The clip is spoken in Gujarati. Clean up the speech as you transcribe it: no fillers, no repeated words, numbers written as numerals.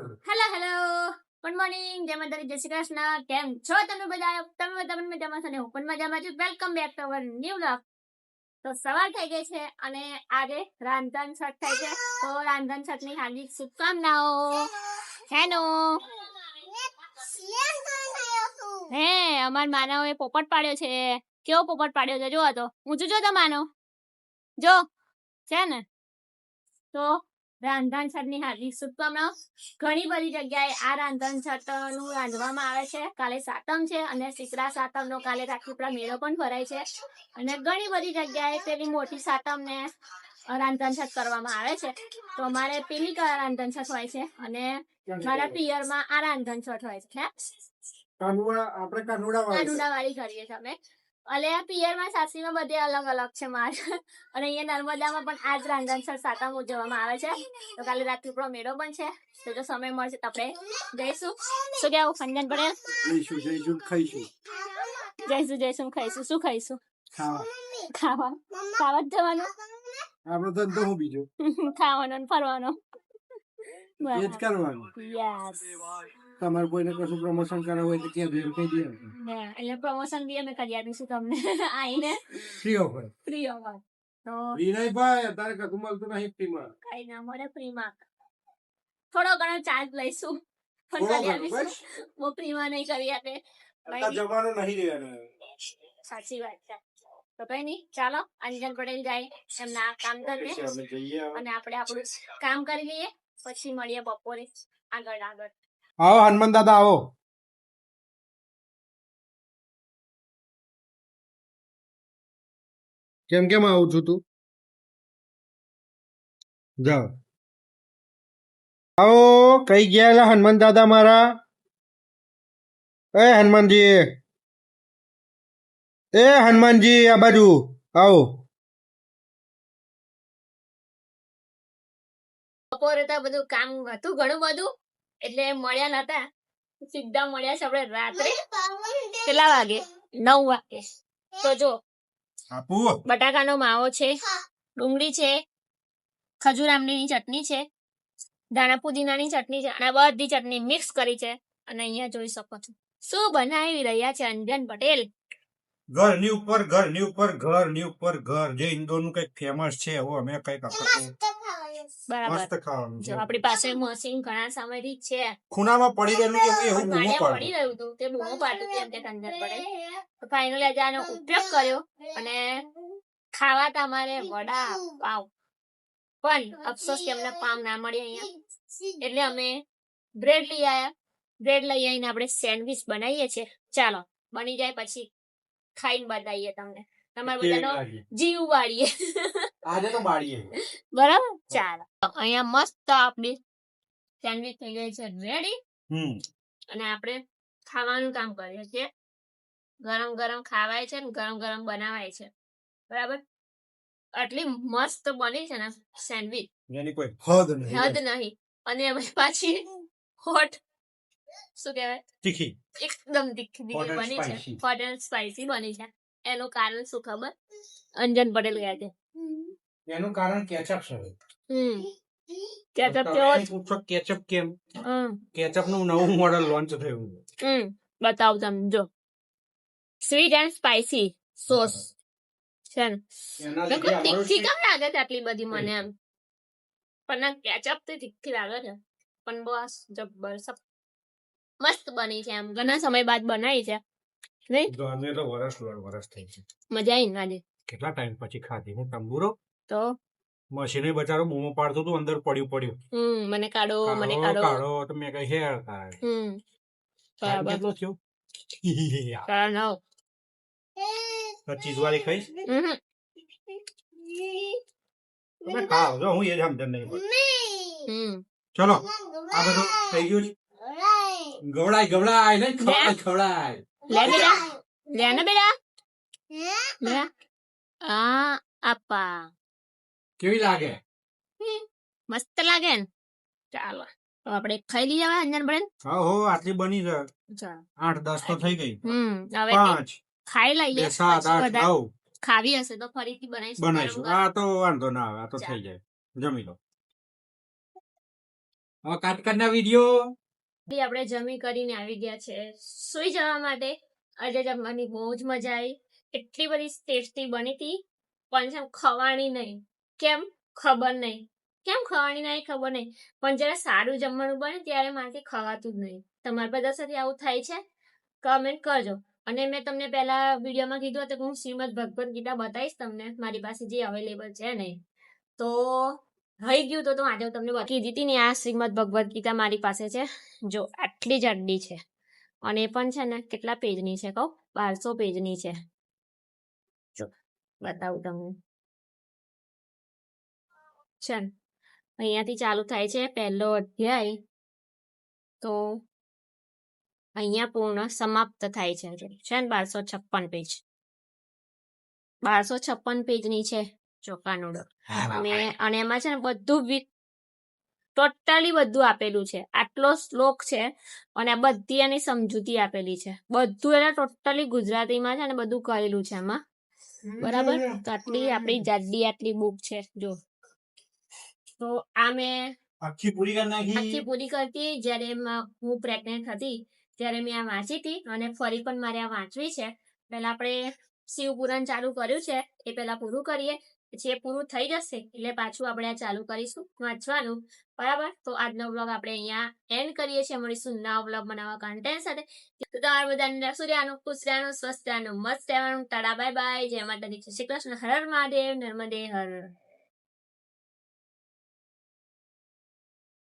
હેલો હેલો ગુડ મોર્નિંગ જય માતાજી જય શ્રી કૃષ્ણ કેમ છો તમે બધા મજામાં છો ને હું પણ મજામાં છું welcome back to our new vlog તો સવાર થઈ ગઈ છે અને આજે રાંધણ છઠ થાય છે તો રાંધણ છઠની હાર્દિક શુભકામનાઓ હેનો હે અમાર માનવે પોપટ પાડ્યો છે કેવો પોપટ પાડ્યો છે જો તો ઊંચું જો તો માનો જો છે ને તો રાંધણ છઠની હાર્દિક શુભકામનાઓ ઘણી બધી જગ્યાએ આ રાંધણ છઠનું રાંધવામાં આવે છે કાલે સાતમ છે અને શીતળા સાતમનો કાલે રાખીપુરા મેળો પણ ભરાય છે અને ઘણી બધી જગ્યાએ પેલી મોટી સાતમને રાંધણ છઠ કરવામાં આવે છે તો અમારે પેલી રાંધણ છઠ હોય છે અને મારા પિયરમાં આ રાંધણ છઠ હોય છે કાનુડા વાળી કરીએ છીએ અમે અલે પિયરમાં સાસરીમાં બધે અલગ અલગ છે મારે અને અહીંયા નર્મદામાં પણ આજ રાંધણ છઠ સાતમ ઉજવવામાં આવે છે તો કાલે રાત્રિપુરો મેળો પણ છે તો જો સમય મળશે તો આપણે જઈશું શું કેવું ફંજન પડે જઈશું ખાઈશું શું ખાઈશું ખાવા જ જવાનું આપણો ધંધો હું બીજો ખાવાનો ને ફરવાનો એ જ કરવાનું યસ તમારે કોઈને કશું પ્રમોશન કરવું હોય તો ત્યાં ભેળ કહી દે એટલે પ્રમોશન બી અમે કરી આપીશું તમને આઈને ફ્રી ઓફર તો વિનય ભાઈ તારે કશું મળતું નહીં ફ્રીમાં કઈ ના મળે ફ્રીમાં થોડો ઘણો ચાર્જ લઈશું પણ કરી આપીશું બહુ ફ્રીમાં નહીં કરી આપે જવાનો નહીં રહેવાનો સાચી વાત છે તો કઈ નહીં ચાલો અંજન પટેલ જાય એમના કામ ધંધે અને આપણે આપણું કામ કરી લઈએ પછી મળીએ બપોરે આગળ આવો હનુમાન દાદા આવો કેમ કેમ આવું છું તું જાઓ આવો કઈ ગયા હનુમાન દાદા મારા હનુમાનજી હનુમાનજી આ બાજુ આવો બપોરે તો બધું કામ હતું ઘણું બધું એટલે મળ્યા નતા સીધા મળ્યા છે આપણે રાત્રે કેટલા વાગે 9 વાગે તો જો બટાકાનો માવો છે ડુંગળી છે ખજૂર આમલીની ચટણી છે ધાણા પુદીનાની ચટણી છે અને બધી ચટણી મિક્સ કરી છે અને અહીંયા જોઈ શકો છો શું બનાવી રહ્યા છે અંજન પટેલ ઘરની ઉપર ઘર જે ઇન્દોરનું કઈક ફેમસ છે એવું અમે કઈક બરાબર મસ્ત ખાવાનું છે જો આપણી પાસે મશીન ઘણા સમયથી છે ખૂણામાં પડી રહેલું એવું પડી રહ્યું હતું તે બૂમો પાડતું હતું એમ કે અંજન પટેલ તો ફાઇનલી આજે આનો ઉપયોગ કર્યો અને ખાવા તમારે વડા પાવ પણ અફસોસ કે અમને પાવ ના મળી અહીંયા એટલે અમે બ્રેડ લઈ આવીને આપણે સેન્ડવિચ બનાવીએ છીએ ચાલો બની જાય પછી ખાઈને બતાવીએ તમને તમારે બધાનો જીવ વાળીએ આજે તો બાળીએ બરાબર ચાલો અહીંયા મસ્ત આપણી સેન્ડવિચ થઈ ગઈ છે રેડી અને આપણે ખાવાનું કામ કરીએ છીએ ગરમ ગરમ ખાવાય છે ને ગરમ ગરમ બનાવાય છે બરાબર આટલી મસ્ત બની છે ને સેન્ડવિચ એની કોઈ હદ નહીં અને એમાં પાછી હોટ શું કહેવાય તીખી એકદમ તીખી બની છે હોટ એન્ડ સ્પાઈસી બની છે એનું કારણ શું ખબર અંજન પટેલ ગયા છે એનું કારણ કેચઅપ છે કેચઅપ કેમ કેચઅપ નું નવું મોડેલ લોન્ચ થયું બતાવું તમને જો સ્વીટ એન્ડ સ્પાઈસી સોસ છે ને તીખી કેમ લાગે છે આટલી બધી મને એમ પણ કેચઅપ તો તીખી લાગે છે પણ બસ જબ્બર મસ્ત બની છે એમ ઘણા સમય બાદ બનાવી છે નહીં તો વર્ષ થઈ છે મજા આવી આજે કેટલા ટાઈમ પછી ખાધી હું તંબુરો તો મશીને બચારો બૂમો પાડતો તો અંદર પડ્યું મને કાઢો તો મેં કઈ હેર થાય બરાબર કેટલો થયો ચીઝ વાળી ખાઈશ તમે ખાઓ જો હું એ સમજણ નહીં ચલો આ બધું થઈ ગયું ગવડાય નહીં ખવડાય લે બેટા લે ને બેટા લે આપા કેવી લાગે મસ્ત લાગે ને ચાલો તો આપણે ખાઈ લઈએ હવે અંજન બને હો આટલી બની છે 8-10 તો થઈ ગઈ હવે 5 ખાઈ લઈએ 7-8 ખાવી હશે તો ફરીથી બનાવીશું આ તો વાંધો ના આવે આ તો થઈ જાય જમી લો હવે કાટકાટના વિડીયો આપણે જમી કરીને આવી ગયા છે સુઈ જવા માટે. આજે જમવાની બહુ જ મજા આવી. એટલી બધી ટેસ્ટી બની હતી પણ છે ખવાણી નહીં. કેમ ખબર નહીં, કેમ ખવાણી નહીં ખબર નહીં, પણ જ્યારે સારું જમવાનું બને ત્યારે મારાથી ખવાતું જ નહીં. તમારા બધા સાથે આવું થાય છે? કમેન્ટ કરજો. અને મેં તમને પહેલા વિડીયોમાં કીધું હતું કે હું શ્રીમદ ભગવદ્ ગીતા બતાવીશ તમને, મારી પાસે જે અવેલેબલ છે ને. તો થઈ ગયું તો આજે હું તમને કીધી હતી ને, આ શ્રીમદ ભગવદ્ ગીતા મારી પાસે છે. જો આટલી જાડી છે અને એ પણ છે ને કેટલા પેજની છે કહું? 1200 પેજની છે. જો બતાવું તમને છે ને, અહીંયાથી ચાલુ થાય છે પહેલો અધ્યાય, તો અહીંયા પૂર્ણ સમાપ્ત થાય છે. છે ને 1256 પેજ, 1256 પેજની છે ચોકાનુડો. અને એમાં છે ને બધું ટોટલી બધું આપેલું છે. આટલો શ્લોક છે અને આ બધી એની સમજૂતી આપેલી છે. બધું એટલે ટોટલી ગુજરાતીમાં છે ને બધું કરેલું છે એમાં. બરાબર? તો આટલી આપણી જાડી આટલી બુક છે. જો તો આ મેં આખી પૂરી કરતી જ્યારે હું પ્રેગ્નેન્ટ હતી ત્યારે મેં આ વાંચી હતી અને ફરી પણ મારે આ વાંચવી છે. પહેલા આપણે શિવપુરાણ ચાલુ કર્યું છે એ પહેલા પૂરું કરીએ, પછી એ પૂરું થઈ જશે એટલે પાછું આપણે આ ચાલુ કરીશું વાંચવાનું. બરાબર? તો આજનો બ્લોગ આપણે અહીંયા એન્ડ કરીએ છીએ. મળીશું નવા બ્લોગ બનાવવા કન્ટેન્ટ સાથે. તો તમારા બધાને શું રહેવાનું, ખુશ રહેવાનું, સ્વસ્થ રહેવાનું, મસ્ત રહેવાનું. Tata bye bye. જય માતાજી, જય શ્રી કૃષ્ણ, હર હર મહાદેવ, નર્મદે હર.